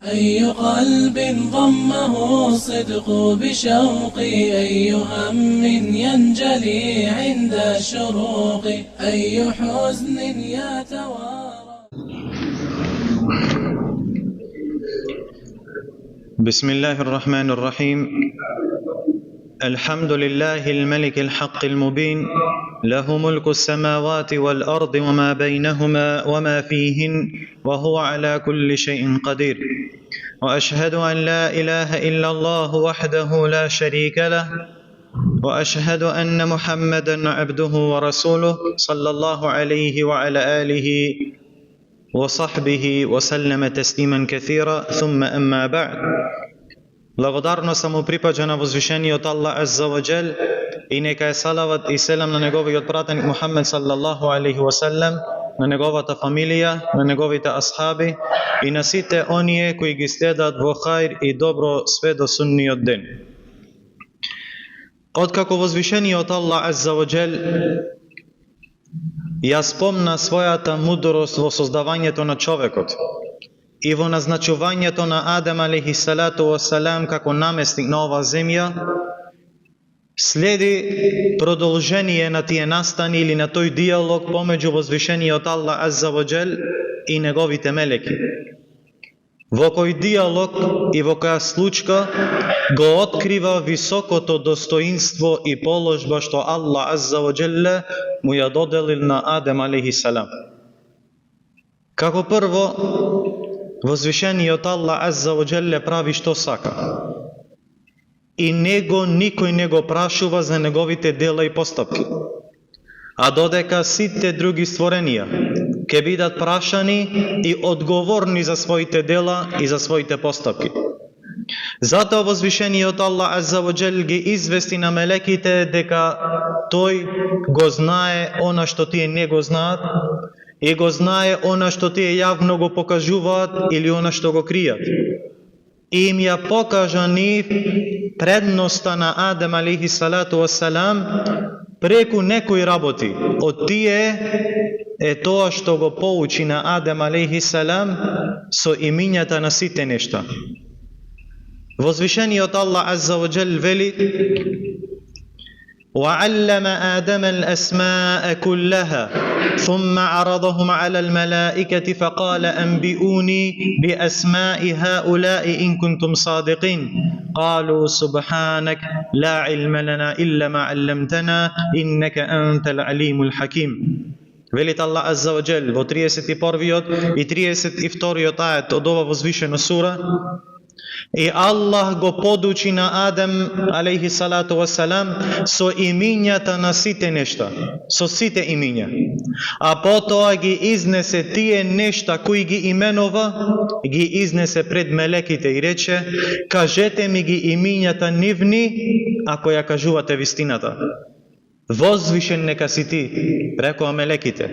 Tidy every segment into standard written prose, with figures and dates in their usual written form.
أي قلب ضمه الصدق بشوق، أي هم ينجلي عند الشروق، أي حزن يتوارى. بسم الله الرحمن الرحيم. الحمد لله الملك الحق المبين، له ملك السماوات والأرض وما بينهما وما فيهن، وهو على كل شيء قدير. وأشهد أن لا إله إلا الله وحده لا شريك له، وأشهد أن محمدا عبده ورسوله صلى الله عليه وعلى آله وصحبه وسلم تسليما كثيرا. ثم أما بعد. Благодарно само припаѓа на возвишениот Аллах Азза ва Джел и нека е салават и селам на неговиот пратеник Мухаммед саллаллаху алейхи ва саллем, на неговата фамилија, на неговите асхаби и на сите оние кои ги следат во хајр и добро све до сунниот ден. Откако возвишениот Аллах Азза ва Джел ја спомна својата мудрост во создавањето на човекот и во назначувањето на Адем алейхиссалату вассалам како наместник на оваа земја, следи продолжение на тие настани или на тој диалог помеѓу возвишениот Аллах Азза ва Джел и неговите мелеки. Во кој диалог и во која случка го открива високото достоинство и положба што Аллах Азза ва Джел му ја доделил на Адем алейхиссалам. Како прво, возвишениот Аллах Азза ва Джел прави што сака. И никој не го прашува за неговите дела и постапки. А додека сите други створенија ќе бидат прашани и одговорни за своите дела и за своите постапки. Затоа возвишениот Аллах Азза ва Джел ги извести на мелеките дека тој го знае она што тие не го знаат, и го знае она што тие јавно го покажуваат или она што го кријат. И им ја покажа нив предноста на Адем алейхиссалату вассалам преку некои работи. Од тие е тоа што го поучи на Адем алейхиссалам со имињата на сите нешта. Возвишениот Аллах Азза ва Джел вели: وَعَلَّمَ آدَمَ الْأَسْمَاءَ كُلَّهَا ثُمَّ عَرَضَهُمْ عَلَى الْمَلَائِكَةِ فَقَالَ أَنْبِئُونِي بِأَسْمَاءِ هَؤُلَاءِ إِن كُنتُمْ صَادِقِينَ قَالُوا سُبْحَانَكَ لَا عِلْمَ لَنَا إِلَّا مَا عَلَّمْتَنَا إِنَّكَ أَنْتَ الْعَلِيمُ الْحَكِيمُ. Велит Аллах Азза ва Джел во 31-виот и 32-иот ајет од ова возвишена сура: и Аллах го подучи на Адем алейхиссалату вассалам со имињата на сите нешта, со сите имиња. А потоа ги изнесе тие нешта кои ги именува, ги изнесе пред мелеките и рече: кажете ми ги имињата нивни ако ја кажувате вистината. Возвишен нека си ти, рекоа мелеките.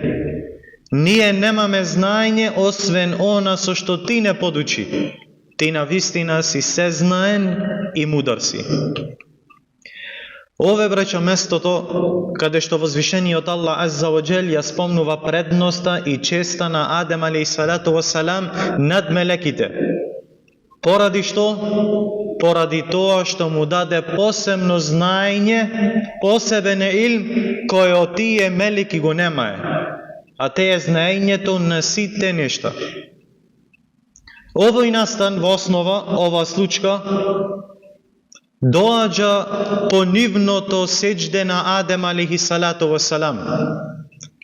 Ние немаме знаење освен она со што ти не подучи. Ти на вистина си сезнаен и мудар си. Ове, браќа, местото каде што возвишениот Аллах Азза ва Джел ја спомнува предноста и честа на Адем алейхиссалату вассалам над мелеките. Поради што? Поради тоа што му даде посебно знаење, посебен илм кој од тие мелеки го немае. А те е знаењето на сите нешта. Овој настан во основа, ова случка, доаѓа по нивното сеџде на Адем алейхиссалату вассалам.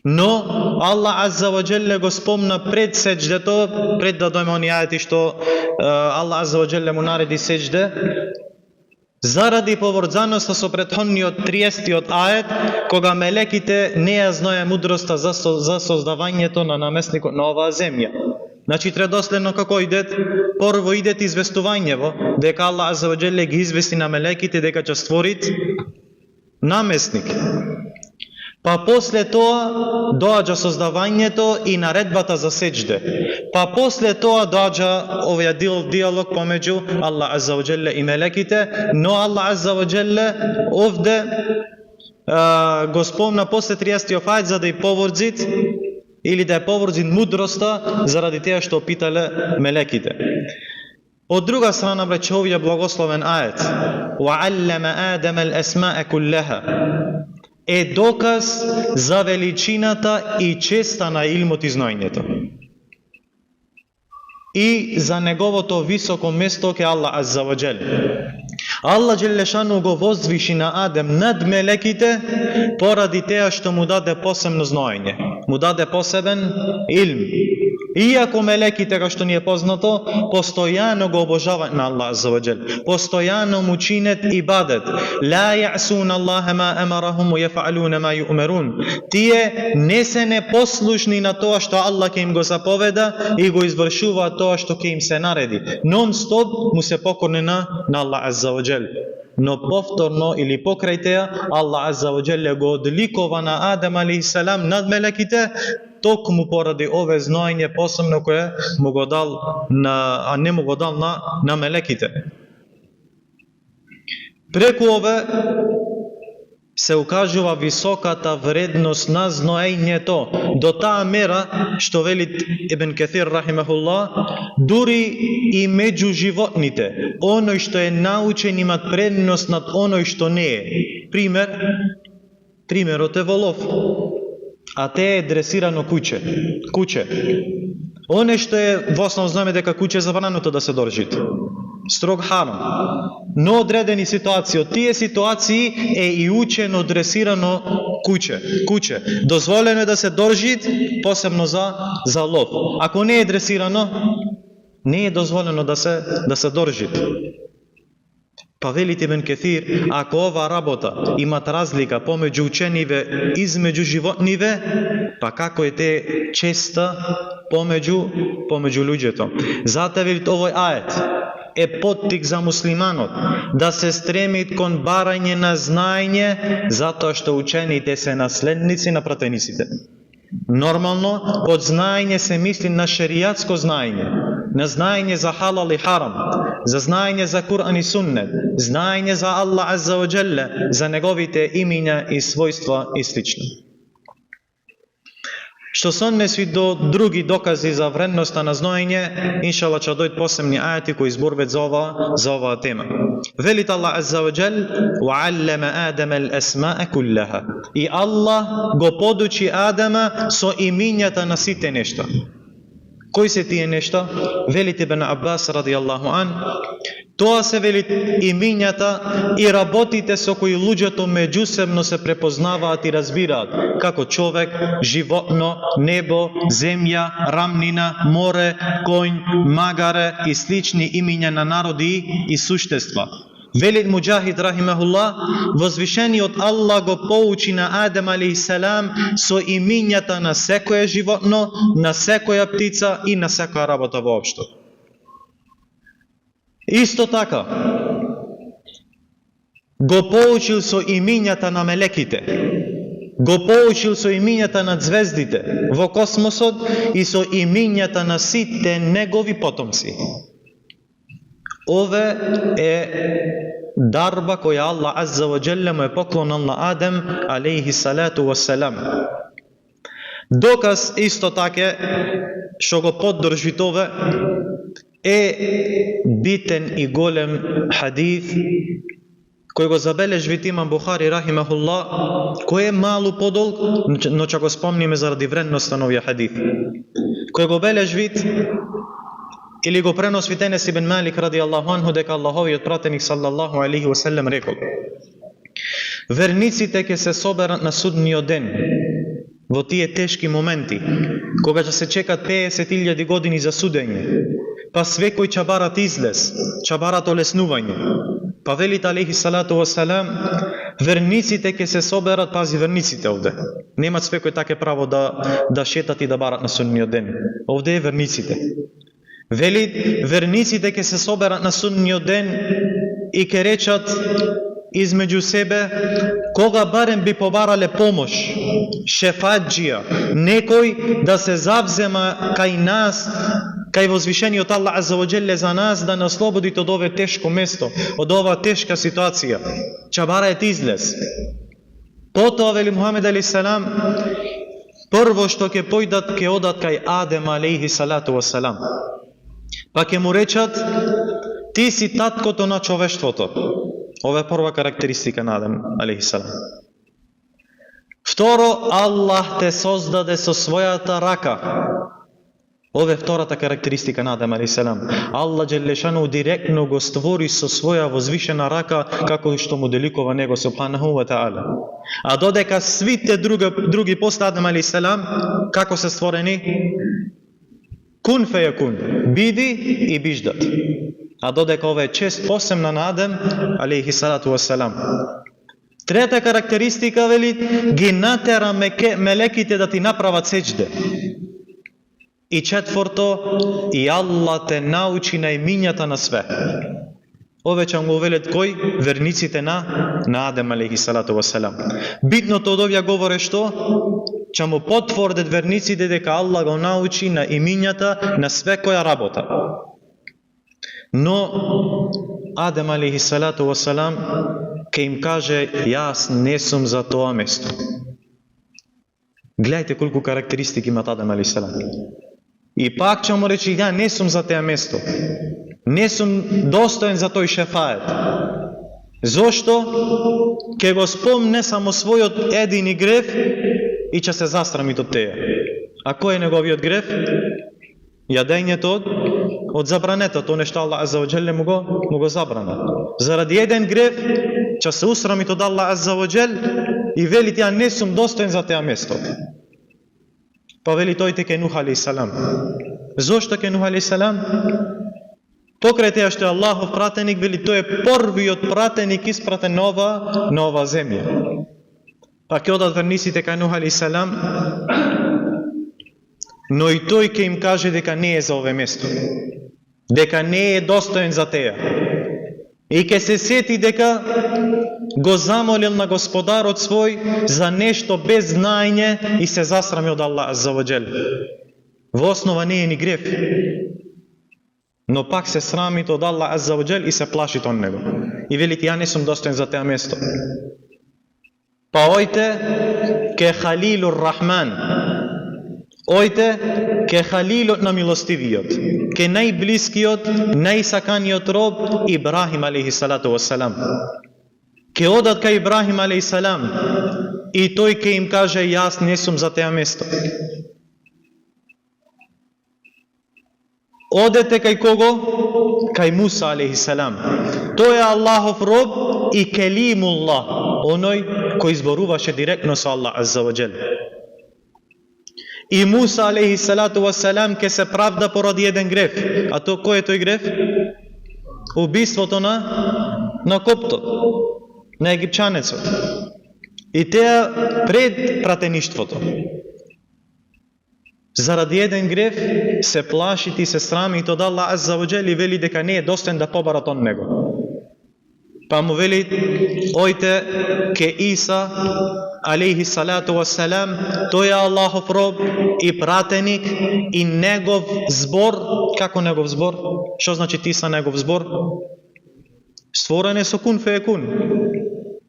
Но Аллах Азза ва Джел го спомна пред сеџдето, пред да дојме оние ајети што Аллах Азза ва Джел му нареди сеџде, заради поврзаноста со претходниот 30-тиот ајет, кога мелеките не ја знае мудроста за создавањето на наместникот на оваа земја. Значи, тредоследно како идет, прво идет известувањево, дека Аллах Азза ва Джел ги извести на мелеките дека ќе створит наместник. Па после тоа доаѓа создавањето и наредбата за сеџде. Па после тоа доаѓа овој диалог помеѓу Аллах Азза ва Джел и мелеките, но Аллах Азза ва Джел овде го спомна после 30-тиот ајет за да ја поврзит или да ја поврзит мудроста заради теа што питале мелеките. Од друга страна, браќе, овој благословен ајет وَعَلَّمَ آدَمَ الْأَسْمَاءَ كُلَّهَا е доказ за величината и честа на илмот и знаењето. И за неговото високо место ке Аллах Азза ва Джел. Аллах Джелешану го возвиши на Адем над мелеките поради теа што му даде посебно знаење. Му даде посебен илм. Иако мелеките, како што ни е познато, постојано го обожаваат на Аллах Азза ва Джел. Постојано му чинет ибадет. Ла јасун Аллаха ма амарахум ва јефалуна ма јумерун. Тие не се непослушни на тоа што Аллах ќе им го заповеда и го извршуваат тоа што ќе им се нареди. Нон-стоп му се покорни на Аллах Азза ва Джел. Но повторно или покрај теа, Аллах Азза ва Джел го одликова на Адем алейхиссалам над мелеките, токму поради ове знаење посебно кое му го дал а не му го дал на мелеките. Преку ове се укажува високата вредност на знаењето до таа мера што вели Ибн Каthир рахимахуллах, дури и меѓу животните, оној што е научен имат предност над оној што не е. Примерот е волов, а те е дресирано куче. Оне што е во основа знаме дека куче е забрането да се држи. Строг харам. Но одредени ситуации, од тие ситуации е и учено дресирано куче. Дозволено е да се држи посебно за лов. Ако не е дресирано, не е дозволено да се држи. Па велите Ибн Каthир, ако ова работа имат разлика помеѓу учениве измеѓу животниве, па како е те честа помеѓу луѓето. Затоа велите овој ајет е поттик за муслиманот да се стремит кон барање на знаење, затоа што учените се наследници на пратениците. Нормално, под знаење се мисли на шеријатско знаење, на знаење за халал и харам, за знаење за Кур'ан и Суннет, знаење за Аллах Азза ва Джелле, за неговите имиња и својства и слично. Што се однеси до други докази за вредноста на знаење, иншалла ќе дојдат посебни ајати кои изборуваат за оваа тема. Велит Аллах Азза ва Джел: "Ва'аллама Адама ал-асма'a куллаха." И Аллах го подучи Адама со имињата на сите нешта. Кои се тие нешта? Велите Ибн Аббас радијаллаху ан, тоа се велит имињата и работите со кои луѓето меѓусебно се препознаваат и разбираат, како човек, животно, небо, земја, рамнина, море, коњ, магаре и слични имиња на народи и суштества. Велит Муџахид рахимахуллах, возвишениот Аллах го поучи на Адем алейхиссалам со имињата на секое животно, на секоја птица и на секоја работа воопшто. Исто така го поучил со имињата на мелеките, го поучил со имињата на звездите во космосот и со имињата на сите негови потомци. Ове е дарба која Аллах Азза ва Джелле му е поклонал на Адем алейхи салату вассалам. Доказ исто така што го поддржи ове е битен и голем хадис кој го забележи имам Бухари рахимахуллах, кој е малу подолг, но ќе го спомниме заради вредноста на овој хадис. Кој го бележи или го пренос Енес ибн Малик радијаллаху анху дека Аллаховиот пратеник саллаллаху алейхи ва селем рекол: верниците ќе се соберат на судниот ден во тие тешки моменти, кога ќе се чекат 50.000 години за судење, па свекој ќе барат излез, ќе барат олеснување. Па велит алейхи салату вассалам, верниците ќе се соберат, пази верниците овде. Немат свекој таке право да шетат и да барат на судниот ден. Овде е верниците. Велит, верниците ќе се соберат на судниот ден и ќе речат измеѓу себе, кога барем би побарале помош, шефаджија, некој да се завзема кај нас, кај возвишениот Аллах Азза ва Джелле за нас, да нас ослободи од ове тешко место, од оваа тешка ситуација. Ќе бараат излез. Потоа вели Мухамед алейхиссалам, прво што ќе одат кај Адем алейхи салату вассалам. Па ќе му речат: Ти си таткото на човештвото. Ова е прва карактеристика на Адем алейхиссалам. Второ, Аллах те создаде со својата рака. Ова е втората карактеристика на Адем алейхиссалам. Аллах джелешану директно го створи со своја возвишена рака, како што му деликува него субханаху ва таала. А додека свите други после Адем алейхиссалам како се створени? Кун фејакун, биди и bijdat. А додека ова е чест посебна на Адем алейхиссалату вассалам. Трета карактеристика вели ги натера мелеките да ти направат сеџде. И четврто, и Аллах те научи најмињата на све. Ове ќе го велат кој? Верниците на Адем алейхиссалату вассалам. Битното од овие говори што? Ќе му потврдат верниците дека Аллах го научи на имињата на све која работа. Но Адем алейхиссалату вассалам ке им каже, јас не сум за тоа место. Гледајте колку карактеристики има Адем алейхиссалам. И пак ќе му рече, ја не сум за теа место. Не сум достоен за тој шефает. Зошто? Ке го спомне само својот едини греф и ќе се застрами од теја. А кој е неговиот греф? Јадењето од забранетото, нешто Аллах азза ва џел му го забрана. Заради еден греф ќе се усрами од Аллах азза ва џел и вели ја не сум достоен за теа место. Па вели тој ке Нух алейхиссалам. Зошто ке Нух алейхиссалам? Покрај теја што е Аллахов пратеник, вели тој е првиот пратеник испратен на ова земја. Па ке одат верниците кај Нух алейхиссалам, но и тој ке им каже дека не е за ове место. Дека не е достоен за теја. И ке се сети дека го замолил на Господарот свој за нешто без знаење и се засрами од Аллах азза ва џел. Во основа не е ни греф. Но пак се срами од Аллах азза ва џел и се плаши од него. И вели ја не сум достоен за теа место. Па ојте ке Халилур Рахман. Ојте ке Халилот на милостивиот, ке најблискиот, најсаканиот роб Ибрахим алейхиссалату вассалам. Ке одат кај Ибрахим алейхиссалам и тој ке им каже јас не сум за теа место. Одете кај кого? Кај Муса алейхиссалам. Тој е Аллахов роб и келимуллах, оној кој зборуваше директно со Аллах азза ва џел. И Муса алейхиссалату вассалам ке се правда поради еден греф. А то кој е тој греф? Убиството на коптот, на египчанецот. И теа пред пратеништвото. Заради еден греф се плашит и се срами од Аллах азза ва џел и вели дека не е достоен да побарат од него. Па му вели, ојте ке Иса алейхиссалату вассалам, тој е Аллахов роб и пратеник и негов збор. Како негов збор? Што значи Иса негов збор? Створен е со кун фејакун.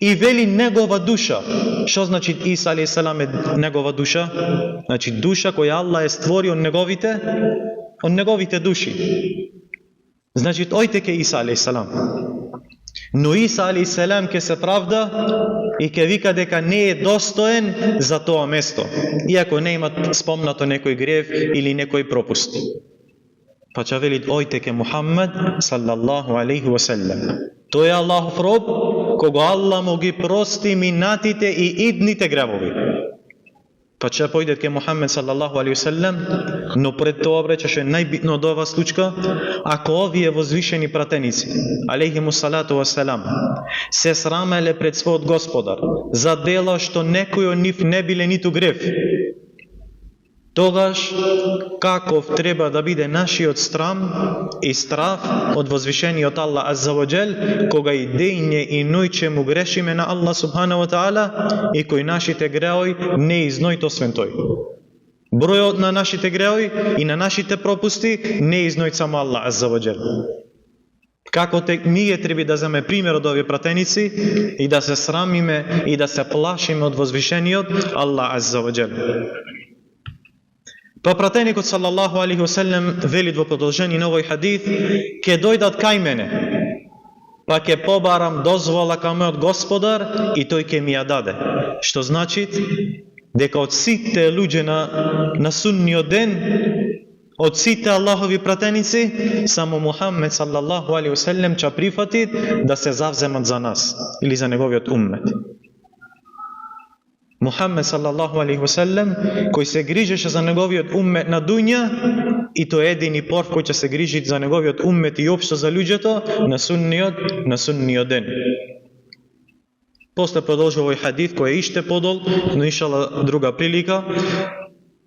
И вели негова душа. Што значи Иса алейхиссалам е негова душа? Значи душа која Аллах е створил од неговите души. Значи ојте ке Иса алейхиссалам. Но Иса алейхиссалам ке се правда и ке вика дека не е достоен за тоа место, иако не има спомнато некој грев или некој пропуст. Па ќе вели ојте ке Мухаммед саллаллаху алейхи ва саллам. Тој е Аллахов роб, кого Аллах му ги прости минатите и идните гревови. Па ќе појдет ке Мухаммед саллаллаху алейхи ва саллам, но пред тоа обрече што е најбитно од оваа случка, ако овие возвишени пратеници, алейхиму салату ва салам, се срамеле пред својот Господар за дела што некој од нив не биле ниту грев, тогаш каков треба да биде нашиот срам и страф од возвишениот Аллах азза ва џел, кога и дејње и ноќе му грешиме на Аллах субхана ва таала и кој нашите греои не изнојто освен тој. Бројот на нашите греои и на нашите пропусти не изнојт само Аллах азза ва џел. Како ние треба да земе пример од овие пратеници и да се срамиме и да се плашиме од возвишениот Аллах азза ва џел. Па пратеникот салаллаху алейхи веселем велит во продолжение на овој хадис: ќе дојдат кај мене, па ќе побарам дозвола кај мојот Господар и тој ќе ми ја даде. Што значи дека од сите луѓе на судниот ден, од сите Аллахови пратеници, само Мухаммед салаллаху алейхи веселем ќе прифати да се завземат за нас или за неговиот уммет. Мухаммед салаллаху алейхи веселем, кој се грижеше за неговиот уммет на дуња, и тој едини порв кој ќе се грижи за неговиот уммет и општо за луѓето на судниот ден. После продолжува овој хадис кој е иште подол, но иншалла друга прилика.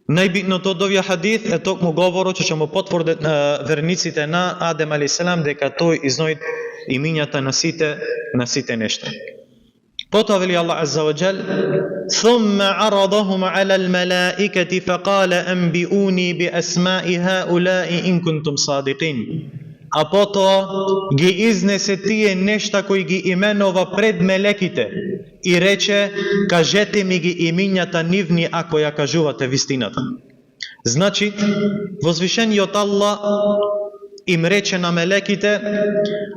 Најбитното од овој хадис е токму говорот што ќе му потврдат верниците на Адем алейхиссалам дека тој изнои имињата на сите нешта. Потоа вели Аллах азза ва џел: "Сумма арадахум ала ал-малаикати фaqala анбиуни би асма'i хаула'i ин кунтум садиқин." А потоа ги изнесе тие нешта кои ги именува пред мелеките и рече: "Кажете ми ги имињата нивни ако ја кажувате вистината." Значи, возвишениот Аллах им рече на мелеките: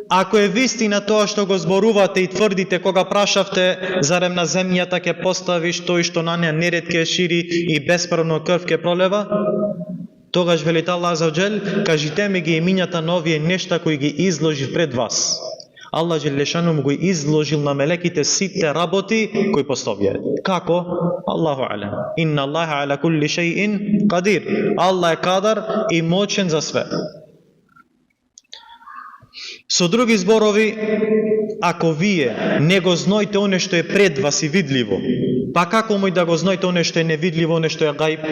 ако е вистина тоа што го зборувате и тврдите кога прашавте зарем на земјата ќе поставиш тој што на неа неред ќе шири и бесправно крв ќе пролева, тогаш велит Аллах азза ва џел: кажите ми ги имињата на овие нешта кои ги изложив пред вас. Аллах џелешану му го изложил на мелеките сите работи кои поставија. Како? Аллаху алем. Инна Аллаха ала кулли шејин кадир. Аллах е кадар и мочен за све. Со други зборови, ако вие не го зноите оне што е пред вас и видливо, па како мој да го зноите оне што е невидливо, оне што е гајб?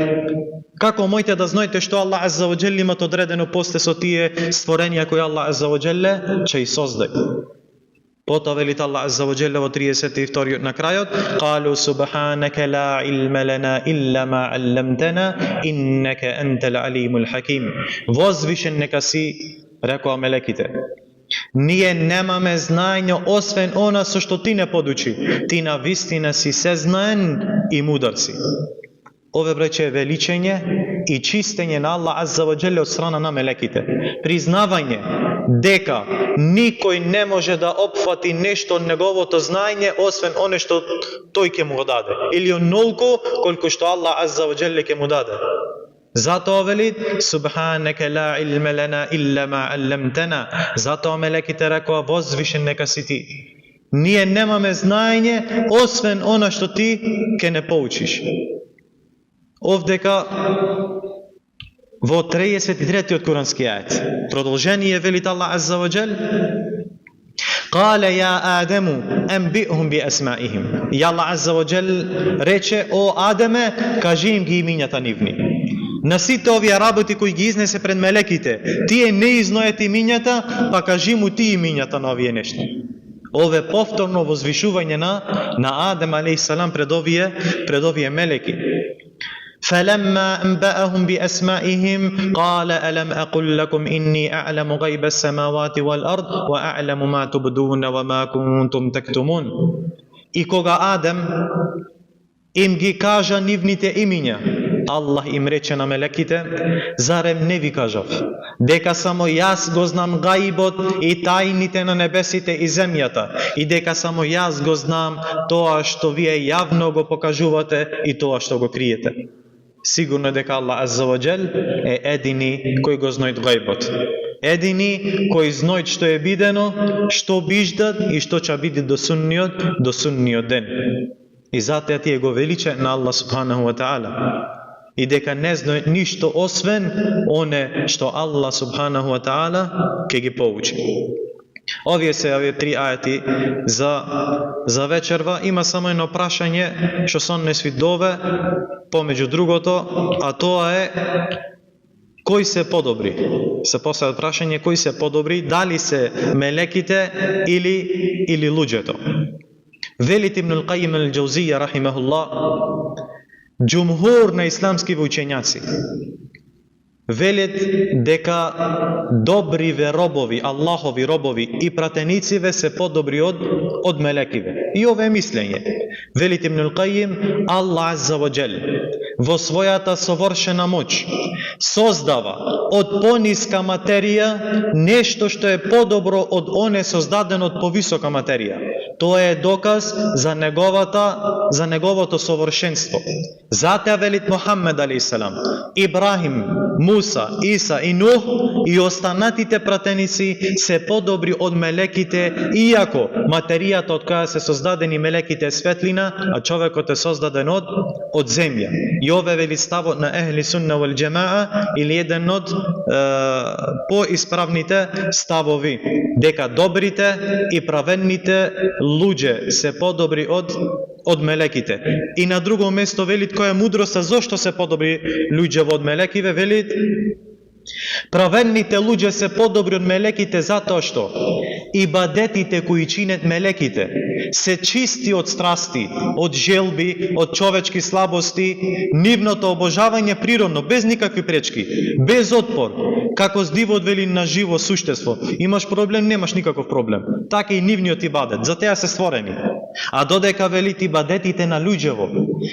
Како мојте да знаете што Аллах азза ва џел имат одредено после со тие створенија кои Аллах азза ва џел ќе и создаде? Потоа велит Аллах азза ва џел во 32 на крајот: "Қалу субханака ла илма лана илла ма алламтана иннака антал алимул хаким." Возвишен нека си, рекоа мелеките, ние немаме знаење освен она со што ти не подучи. Ти на вистина си сезнаен и мудар си. Ове брече е величење и чистење на Аллах азза ва џел од страна на мелеките. Признавање дека никој не може да опфати нешто од неговото знаење освен оне што тој ќе му го даде, или онолку колку што Аллах азза ва џел ќе му даде. Затоа велит: "Субханака ла илма лана илла ма алламтана." Затоа мелеките рекоа: возвишен нека си ти. Ние немаме знаење освен она што ти ќе не поучиш. Овдека во 33-тиот курански ајет продолжение велит Аллах азза ва џел: "Кале ја Адему анби'хум би асма'ихим." И Аллах азза ва џел рече: "О Адеме, кажи им ги имињата нивни." На сите овие работи кои ги изнесе пред мелеките, тие не изноете имињата, па кажи му ти имињата на овие нешта. Ове повторно возвишување на Адем алейхиссалам пред овие мелеки. فَلَمَّا أَنْبَأَهُمْ بِأَسْمَائِهِمْ قَالَ أَلَمْ أَقُلْ لَكُمْ إِنِّي أَعْلَمُ غَيْبَ السَّمَاوَاتِ وَالْأَرْضِ وَأَعْلَمُ مَا تُبْدُونَ وَمَا كُنْتُمْ تَكْتُمُونَ. И кога Адем им ги кажа нивните имиња, Аллах им рече на мелеките: зарем не ви кажав дека само јас го знам гајбот и тајните на небесите и земјата, и дека само јас го знам тоа што вие јавно го покажувате и тоа што го криете. Сигурно дека Аллах азза ва џел е едини кој го зноит гајбот. Едини кој зноит што е бидено, што биждат и што ќе биде до судниот ден. И затоа тие го величе на Аллах субханаху ва таала. И дека не знаат ништо освен оне што Аллах субханаху ва таала ќе ги поучи. Овие три ајати за вечерва. Има само едно прашање што сон не свидове помеѓу другото, а тоа е кој се подобри. Се поставува прашање кој се подобри, дали се мелеките или луѓето. Велит Ибн ал-Кајим ал-Џаузија рахимахуллах, џумхур на исламски учењаци велет дека добриве робови, Аллахови робови и пратенициве се подобри од мелекиве. И ова е мислење. Велит Ибн ал-Кајим: Аллах азза ва џел во својата совршена моќ создава од пониска материја нешто што е подобро од оне создадено од повисока материја. Тоа е доказ за неговото совршенство. Затоа велит Мухаммед алейхиссалам, Ибрахим, Муса, Иса и Нух и останатите пратеници се подобри од мелеките, иако материјата од која се создадени мелеките е светлина, а човекот е создаден од земја. И ове вели ставот на Ехли Сунна вал Џемаа или еден од поисправните ставови, дека добрите и праведните луѓе се подобри од мелеките. И на друго место велит која е мудроста зошто се подобри луѓе од мелекиве, велит праведните луѓе се подобри од мелеките затоа што ибадетите кои чинет мелеките се чисти од страсти, од желби, од човечки слабости, нивното обожавање природно, без никакви пречки, без отпор, како здивот вели на живо суштество. Имаш проблем, немаш никаков проблем. Така и нивниот ибадет, за теа се створени. А додека велит ибадетите на луѓево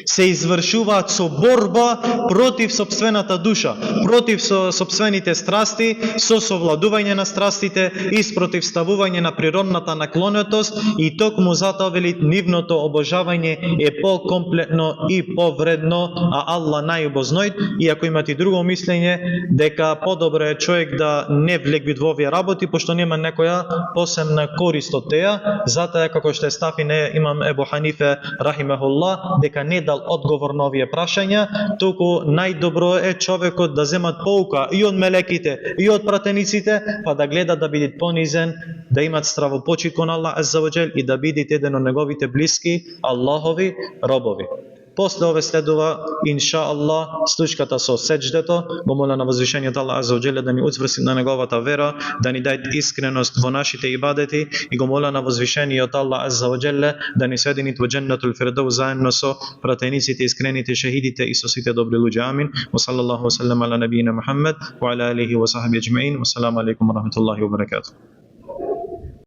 се извршуваат со борба против собствената душа, против собствените страсти, со совладување на страстите и спротивставување на природната наклонетост, и токму затоа велит нивното обожавање е покомплетно и повредно, а Аллах најубозноит. И ако имате друго мислење дека подобро е човек да не влегби во овие работи, пошто нема некоја посебна корист од теа, затоа како што е став и не имам Ебу Ханифе рахимехуллах, дека не дал одговор на овие прашања, туку најдобро е човекот да земат поука и од мелеките и од пратениците, па да гледа да биде понизен, да имат стравопочит кон Аллах азза ва џел и да бидете еден од неговите блиски Аллахови робови. После ове следува, инша Аллах, случката со сеџдето. Го моля на возвишениот Аллах азза ва џел да ни уцврсти на неговата вера, да ни даде искреност во нашите ибадети, и го моля на возвишениот Аллах азза ва џел да ни сведе во џеннетул фирдеус заедно со пратениците, искрените, шехидите и со сите добри луѓе. Амин. Ва саллаллаху ва саллам ала набиина Мухаммед ва ала алихи ва сахби аџмаин. Ва саламу алейкум ва рахметуллахи ва баракатух.